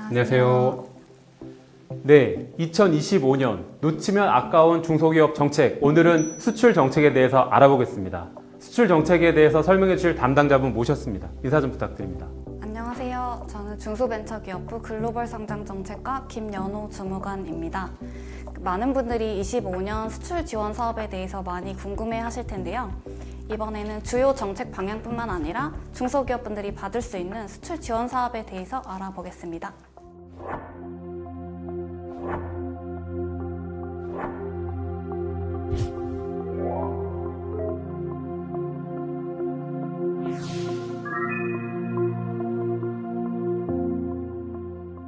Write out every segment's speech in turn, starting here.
안녕하세요. 네, 2025년 놓치면 아까운 중소기업 정책, 오늘은 수출 정책에 대해서 알아보겠습니다. 수출 정책에 대해서 설명해 주실 담당자분 모셨습니다. 인사 좀 부탁드립니다. 안녕하세요. 저는 중소벤처기업부 글로벌 성장정책과 김연호 주무관입니다. 많은 분들이 25년 수출 지원 사업에 대해서 많이 궁금해 하실 텐데요. 이번에는 주요 정책 방향뿐만 아니라 중소기업분들이 받을 수 있는 수출 지원 사업에 대해서 알아보겠습니다.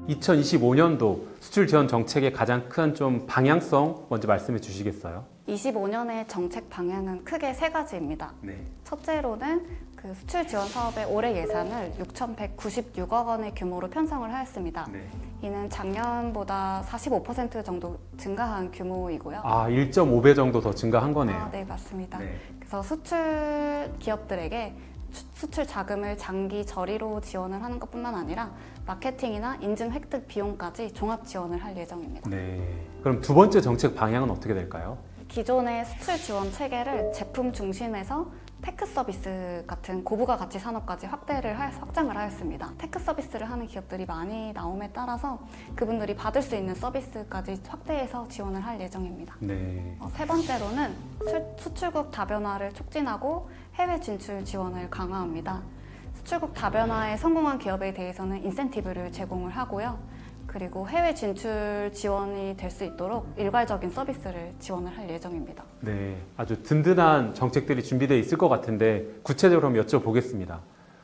(2025년도) 수출 지원 정책의 가장 큰 좀 방향성 먼저 말씀해 주시겠어요? 25년의 정책 방향은 크게 세 가지입니다. 네. 첫째로는 그 수출 지원 사업의 올해 예산을 6,196억 원의 규모로 편성을 하였습니다. 네. 이는 작년보다 45% 정도 증가한 규모이고요. 1.5배 정도 더 증가한 거네요. 네, 맞습니다. 네. 그래서 수출 기업들에게 수출 자금을 장기 저리로 지원을 하는 것뿐만 아니라 마케팅이나 인증 획득 비용까지 종합 지원을 할 예정입니다. 네. 그럼 두 번째 정책 방향은 어떻게 될까요? 기존의 수출 지원 체계를 제품 중심에서 테크 서비스 같은 고부가 가치 산업까지 확장을 하였습니다. 테크 서비스를 하는 기업들이 많이 나옴에 따라서 그분들이 받을 수 있는 서비스까지 확대해서 지원을 할 예정입니다. 네. 세 번째로는 수출국 다변화를 촉진하고 해외 진출 지원을 강화합니다. 수출국 다변화에 성공한 기업에 대해서는 인센티브를 제공을 하고요. 그리고 해외 진출 지원이 될 수 있도록 일괄적인 서비스를 지원을 할 예정입니다. 네, 아주 든든한 정책들이 준비되어 있을 것 같은데 구체적으로 한번 여쭤보겠습니다.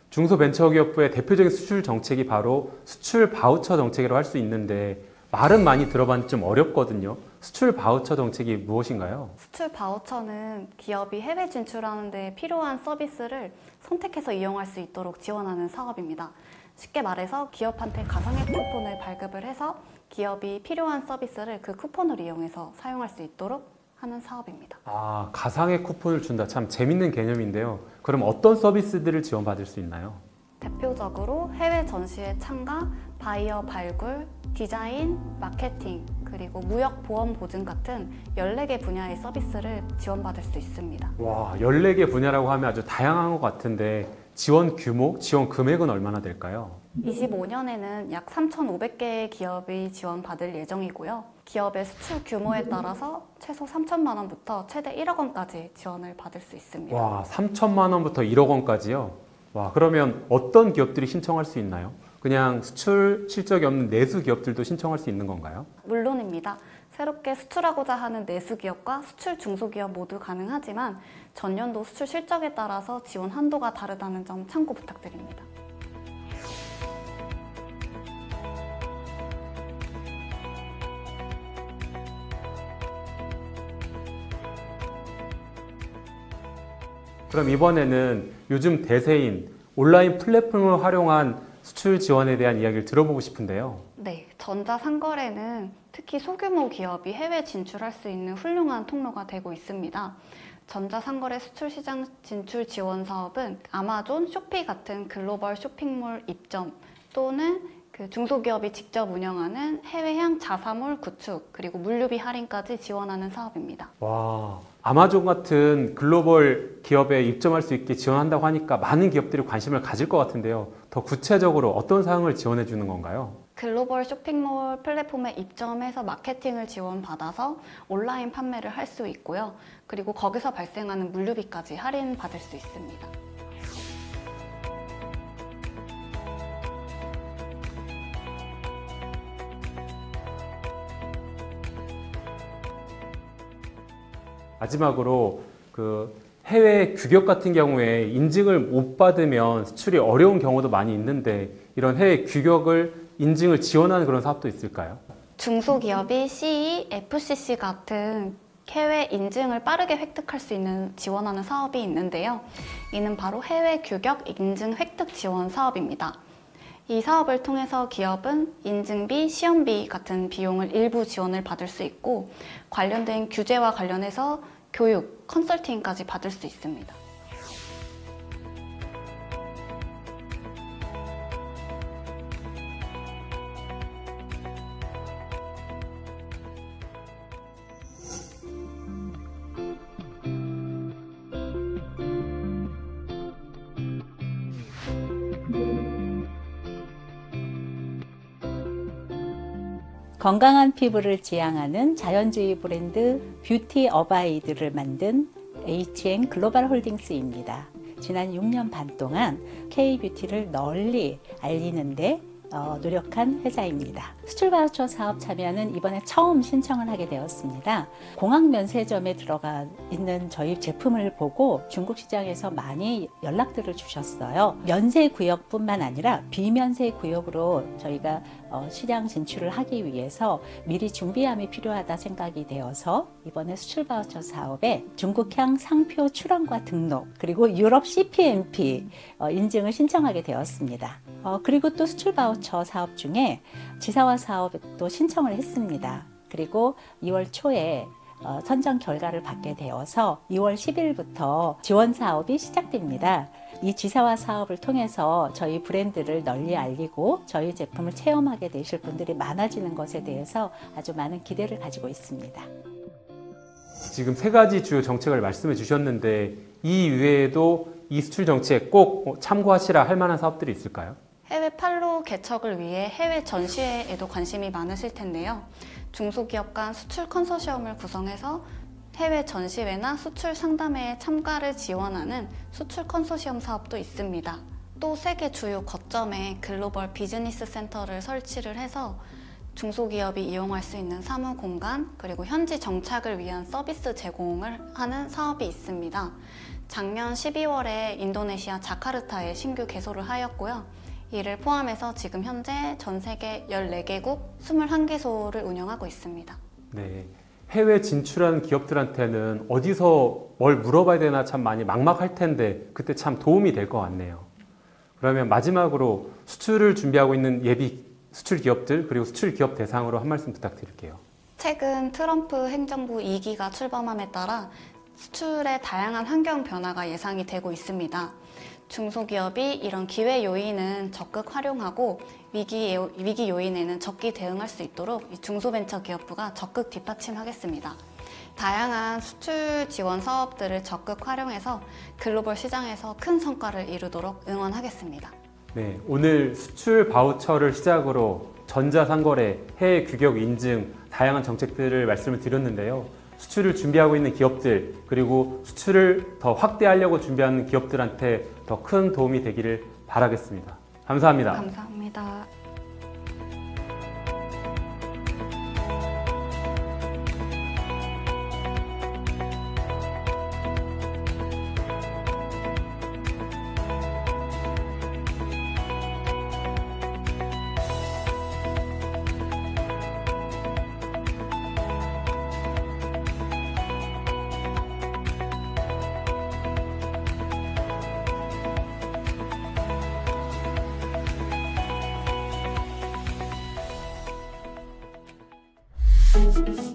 중소벤처기업부의 대표적인 수출 정책이 바로 수출 바우처 정책이라고 할 수 있는데 말은 많이 들어봤는데 좀 어렵거든요. 수출 바우처 정책이 무엇인가요? 수출 바우처는 기업이 해외 진출하는 데 필요한 서비스를 선택해서 이용할 수 있도록 지원하는 사업입니다. 쉽게 말해서 기업한테 가상의 쿠폰을 발급을 해서 기업이 필요한 서비스를 그 쿠폰을 이용해서 사용할 수 있도록 하는 사업입니다. 가상의 쿠폰을 준다. 참 재밌는 개념인데요. 그럼 어떤 서비스들을 지원받을 수 있나요? 대표적으로 해외 전시회 참가, 바이어 발굴, 디자인, 마케팅, 그리고 무역 보험 보증 같은 14개 분야의 서비스를 지원받을 수 있습니다. 와, 14개 분야라고 하면 아주 다양한 것 같은데 지원 규모, 지원 금액은 얼마나 될까요? 25년에는 약 3,500개의 기업이 지원받을 예정이고요. 기업의 수출 규모에 따라서 최소 3천만 원부터 최대 1억 원까지 지원을 받을 수 있습니다. 와, 3천만 원부터 1억 원까지요? 와, 그러면 어떤 기업들이 신청할 수 있나요? 그냥 수출 실적이 없는 내수 기업들도 신청할 수 있는 건가요? 물론입니다. 새롭게 수출하고자 하는 내수 기업과 수출 중소기업 모두 가능하지만 전년도 수출 실적에 따라서 지원 한도가 다르다는 점 참고 부탁드립니다. 그럼 이번에는 요즘 대세인 온라인 플랫폼을 활용한 수출 지원에 대한 이야기를 들어보고 싶은데요. 네, 전자상거래는 특히 소규모 기업이 해외 진출할 수 있는 훌륭한 통로가 되고 있습니다. 전자상거래 수출시장 진출 지원 사업은 아마존, 쇼피 같은 글로벌 쇼핑몰 입점 또는 중소기업이 직접 운영하는 해외향 자사몰 구축 그리고 물류비 할인까지 지원하는 사업입니다. 와, 아마존 같은 글로벌 기업에 입점할 수 있게 지원한다고 하니까 많은 기업들이 관심을 가질 것 같은데요. 더 구체적으로 어떤 사항을 지원해 주는 건가요? 글로벌 쇼핑몰 플랫폼에 입점해서 마케팅을 지원받아서 온라인 판매를 할 수 있고요. 그리고 거기서 발생하는 물류비까지 할인받을 수 있습니다. 마지막으로 해외 규격 같은 경우에 인증을 못 받으면 수출이 어려운 경우도 많이 있는데 이런 해외 규격을 인증을 지원하는 그런 사업도 있을까요? 중소기업이 CE, FCC 같은 해외 인증을 빠르게 획득할 수 있는 지원하는 사업이 있는데요. 이는 바로 해외 규격 인증 획득 지원 사업입니다. 이 사업을 통해서 기업은 인증비, 시험비 같은 비용을 일부 지원을 받을 수 있고 관련된 규제와 관련해서 교육, 컨설팅까지 받을 수 있습니다. 건강한 피부를 지향하는 자연주의 브랜드 뷰티 어바이드를 만든 HN 글로벌 홀딩스입니다. 지난 6년 반 동안 K-뷰티를 널리 알리는데 노력한 회사입니다. 수출 바우처 사업 참여는 이번에 처음 신청을 하게 되었습니다. 공항 면세점에 들어가 있는 저희 제품을 보고 중국 시장에서 많이 연락들을 주셨어요. 면세 구역뿐만 아니라 비면세 구역으로 저희가 시장 진출을 하기 위해서 미리 준비함이 필요하다 생각이 되어서 이번에 수출 바우처 사업에 중국향 상표 출원과 등록 그리고 유럽 CPMP 인증을 신청하게 되었습니다. 그리고 또 수출 바우처 사업 중에 지사화 사업도 신청을 했습니다. 그리고 2월 초에 선정 결과를 받게 되어서 2월 10일부터 지원 사업이 시작됩니다. 이 지사화 사업을 통해서 저희 브랜드를 널리 알리고 저희 제품을 체험하게 되실 분들이 많아지는 것에 대해서 아주 많은 기대를 가지고 있습니다. 지금 3가지 주요 정책을 말씀해 주셨는데 이 이외에도 이 수출 정책 꼭 참고하시라 할 만한 사업들이 있을까요? 해외 판로 개척을 위해 해외 전시회에도 관심이 많으실 텐데요. 중소기업 간 수출 컨소시엄을 구성해서 해외 전시회나 수출 상담회에 참가를 지원하는 수출 컨소시엄 사업도 있습니다. 또 세계 주요 거점에 글로벌 비즈니스 센터를 설치를 해서 중소기업이 이용할 수 있는 사무 공간 그리고 현지 정착을 위한 서비스 제공을 하는 사업이 있습니다. 작년 12월에 인도네시아 자카르타에 신규 개소를 하였고요. 이를 포함해서 지금 현재 전 세계 14개국 21개소를 운영하고 있습니다. 네, 해외 진출하는 기업들한테는 어디서 뭘 물어봐야 되나 참 많이 막막할 텐데 그때 참 도움이 될 것 같네요. 그러면 마지막으로 수출을 준비하고 있는 예비 수출 기업들 그리고 수출 기업 대상으로 한 말씀 부탁드릴게요. 최근 트럼프 행정부 2기가 출범함에 따라 수출의 다양한 환경 변화가 예상이 되고 있습니다. 중소기업이 이런 기회 요인은 적극 활용하고 위기 요인에는 적기 대응할 수 있도록 중소벤처기업부가 적극 뒷받침하겠습니다. 다양한 수출 지원 사업들을 적극 활용해서 글로벌 시장에서 큰 성과를 이루도록 응원하겠습니다. 네, 오늘 수출 바우처를 시작으로 전자상거래, 해외 규격 인증, 다양한 정책들을 말씀을 드렸는데요. 수출을 준비하고 있는 기업들 그리고 수출을 더 확대하려고 준비하는 기업들한테 더 큰 도움이 되기를 바라겠습니다. 감사합니다. 감사합니다. Thank you.